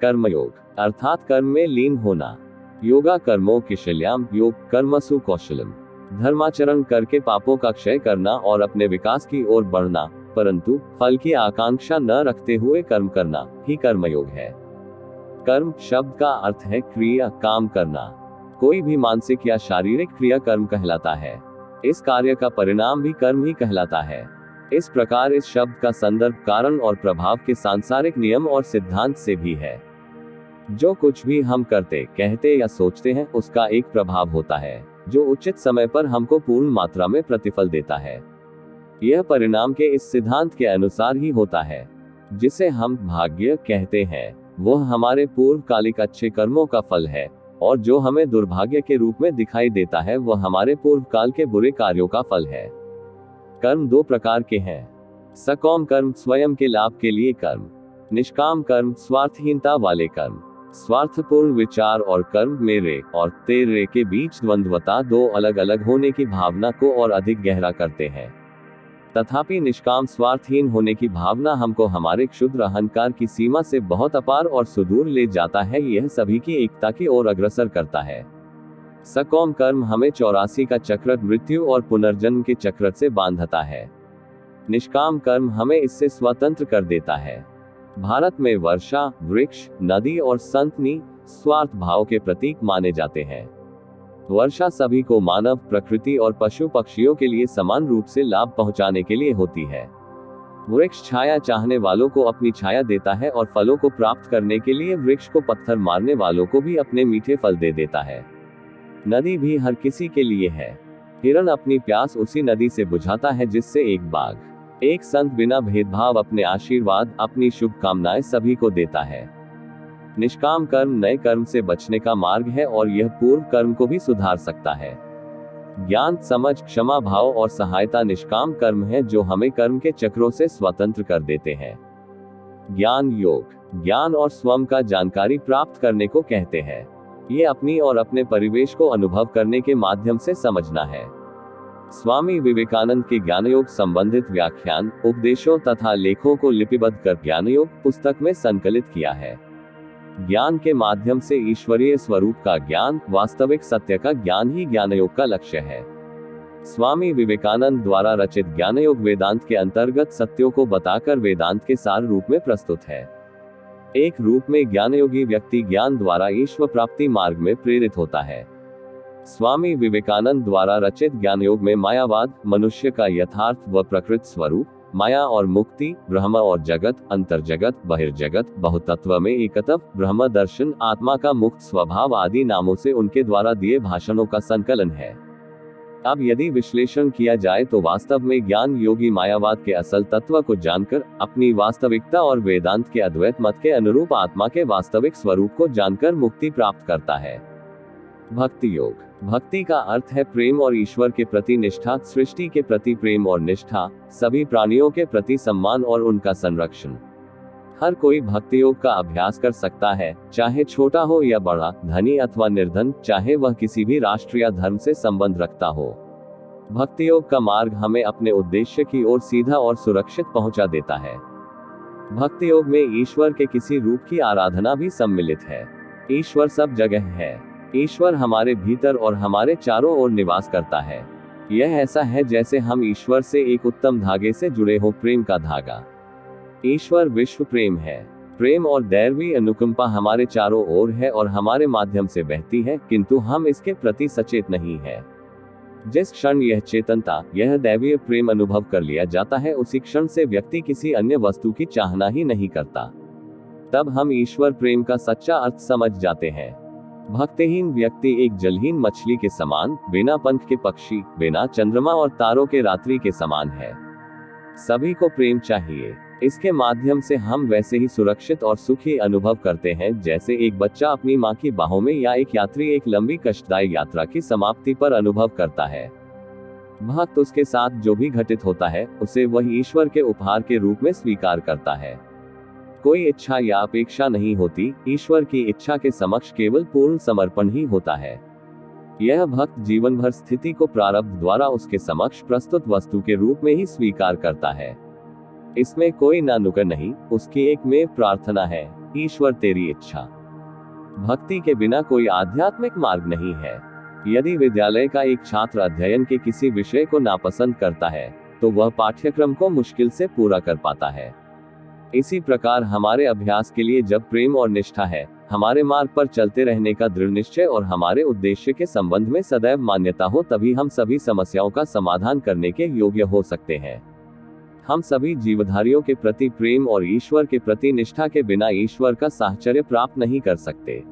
कर्मयोग अर्थात कर्म में लीन होना। योगा कर्मों कुशल्याम योग कर्मसु कौशलम। धर्माचरण करके पापों का क्षय करना और अपने विकास की ओर बढ़ना, परंतु फल की आकांक्षा न रखते हुए कर्म करना ही कर्मयोग है। कर्म शब्द का अर्थ है क्रिया, काम करना। कोई भी मानसिक या शारीरिक क्रिया कर्म कहलाता है। इस कार्य का परिणाम भी कर्म ही कहलाता है। इस प्रकार इस शब्द का संदर्भ कारण और प्रभाव के सांसारिक नियम और सिद्धांत से भी है। जो कुछ भी हम करते, कहते या सोचते हैं, उसका एक प्रभाव होता है जो उचित समय पर हमको पूर्ण मात्रा में प्रतिफल देता है। यह परिणाम के इस सिद्धांत के अनुसार ही होता है। जिसे हम भाग्य कहते हैं, वह हमारे पूर्वकालिक अच्छे कर्मों का फल है, और जो हमें दुर्भाग्य के रूप में दिखाई देता है, वह हमारे पूर्व काल के बुरे कार्यों का फल है। कर्म दो प्रकार के हैं। सकाम कर्म स्वयं के लाभ के लिए कर्म, निष्काम कर्म स्वार्थहीनता वाले कर्म। स्वार्थपूर्ण विचार और कर्म मेरे और तेरे के बीच द्वंद्वता दो अलग अलग होने की भावना को और अधिक गहरा करते हैं। तथापि निष्काम स्वार्थहीन होने की भावना हमको हमारे क्षुद्र अहंकार की सीमा से बहुत अपार और सुदूर ले जाता है। यह सभी की एकता की ओर अग्रसर करता है। सकाम कर्म हमें 84 का चक्र, मृत्यु और पुनर्जन्म के चक्र से बांधता है। निष्काम कर्म हमें इससे स्वतंत्र कर देता है। भारत में वर्षा, वृक्ष, नदी और संतनी स्वार्थ भाव के प्रतीक माने जाते हैं। वर्षा सभी को मानव, प्रकृति और पशु पक्षियों के लिए समान रूप से लाभ पहुंचाने के लिए होती है। वृक्ष छाया चाहने वालों को अपनी छाया देता है और फलों को प्राप्त करने के लिए वृक्ष को पत्थर मारने वालों को भी अपने मीठे फल दे देता है। नदी भी हर किसी के लिए है। हिरण अपनी प्यास उसी नदी से बुझाता है जिससे एक बाघ, एक संत बिना भेदभाव अपने आशीर्वाद, अपनी शुभकामनाएं सभी को देता है। निष्काम कर्म नए कर्म से बचने का मार्ग है और यह पूर्व कर्म को भी सुधार सकता है। ज्ञान, समझ, क्षमा भाव और सहायता निष्काम कर्म है जो हमें कर्म के चक्रों से स्वतंत्र कर देते हैं। ज्ञान योग ज्ञान और स्वयं का जानकारी प्राप्त करने को कहते हैं। ये अपनी और अपने परिवेश को अनुभव करने के माध्यम से समझना है। स्वामी विवेकानंद के ज्ञानयोग संबंधित व्याख्यान, उपदेशों तथा लेखों को लिपिबद्ध कर ज्ञानयोग पुस्तक में संकलित किया है। ज्ञान के माध्यम से ईश्वरीय स्वरूप का ज्ञान, वास्तविक सत्य का ज्ञान ही ज्ञानयोग का लक्ष्य है। स्वामी विवेकानंद द्वारा रचित ज्ञानयोग वेदांत के अंतर्गत सत्यों को बताकर वेदांत के सार रूप में प्रस्तुत है। एक रूप में ज्ञानयोगी व्यक्ति ज्ञान द्वारा ईश्वर प्राप्ति मार्ग में प्रेरित होता है। स्वामी विवेकानंद द्वारा रचित ज्ञानयोग में मायावाद, मनुष्य का यथार्थ व प्रकृत स्वरूप, माया और मुक्ति, ब्रह्म और जगत, अंतर्जगत, बहिर्जगत, बहुतत्व में एकत्व, ब्रह्म दर्शन, आत्मा का मुक्त स्वभाव आदि नामों से उनके द्वारा दिए भाषणों का संकलन है। अब यदि विश्लेषण किया जाए तो वास्तव में ज्ञान योगी मायावाद के असल तत्व को जानकर अपनी वास्तविकता और वेदांत के अद्वैत मत के अनुरूप आत्मा के वास्तविक स्वरूप को जानकर मुक्ति प्राप्त करता है। भक्ति योग भक्ति का अर्थ है प्रेम और ईश्वर के प्रति निष्ठा, सृष्टि के प्रति प्रेम और निष्ठा, सभी प्राणियों के प्रति सम्मान और उनका संरक्षण। हर कोई भक्ति योग का अभ्यास कर सकता है, चाहे छोटा हो या बड़ा, धनी अथवा निर्धन, चाहे वह किसी भी राष्ट्र या धर्म से संबंध रखता हो। भक्ति योग का मार्ग हमें अपने उद्देश्य की ओर सीधा और सुरक्षित पहुंचा देता है। भक्ति योग में ईश्वर के किसी रूप की आराधना भी सम्मिलित है। ईश्वर सब जगह है। ईश्वर हमारे भीतर और हमारे चारों ओर निवास करता है। यह ऐसा है जैसे हम ईश्वर से एक उत्तम धागे से जुड़े हो, प्रेम का धागा। ईश्वर विश्व प्रेम है। प्रेम और दैवी अनुकंपा हमारे चारों ओर है और हमारे माध्यम से बहती है, किंतु हम इसके प्रति सचेत नहीं है। जिस क्षण यह चेतनता, यह दैवीय प्रेम अनुभव कर लिया जाता है, उसी क्षण से व्यक्ति किसी अन्य वस्तु की चाहना ही नहीं करता। तब हम ईश्वर प्रेम का सच्चा अर्थ समझ जाते हैं। भक्तिहीन व्यक्ति एक जलहीन मछली के समान, बिना पंख के पक्षी, बिना चंद्रमा और तारों के रात्रि के समान है। सभी को प्रेम चाहिए। इसके माध्यम से हम वैसे ही सुरक्षित और सुखी अनुभव करते हैं जैसे एक बच्चा अपनी माँ की बाहों में या एक यात्री एक लंबी कष्टदायी यात्रा की समाप्ति पर अनुभव करता है। भक्त उसके साथ जो भी घटित होता है, उसे वह ईश्वर के उपहार के रूप में स्वीकार करता है। कोई इच्छा या अपेक्षा नहीं होती, ईश्वर की इच्छा के समक्ष केवल पूर्ण समर्पण ही होता है। यह भक्त जीवन भर स्थिति को प्रारब्ध द्वारा उसके समक्ष प्रस्तुत वस्तु के रूप में ही स्वीकार करता है। इसमें कोई ना नुक्कड़ नहीं, उसकी एकमेव प्रार्थना है, ईश्वर तेरी इच्छा। भक्ति के बिना कोई आध्यात्मिक मार्ग नहीं है। यदि विद्यालय का एक छात्र अध्ययन के किसी विषय को नापसंद करता है, तो वह पाठ्यक्रम को मुश्किल से पूरा कर पाता है। इसी प्रकार हमारे अभ्यास के लिए जब प्रेम और निष्ठा है, हमारे मार्ग पर चलते रहने का दृढ़ निश्चय और हमारे उद्देश्य के संबंध में सदैव मान्यता हो, तभी हम सभी समस्याओं का समाधान करने के योग्य हो सकते हैं। हम सभी जीवधारियों के प्रति प्रेम और ईश्वर के प्रति निष्ठा के बिना ईश्वर का साहचर्य प्राप्त नहीं कर सकते।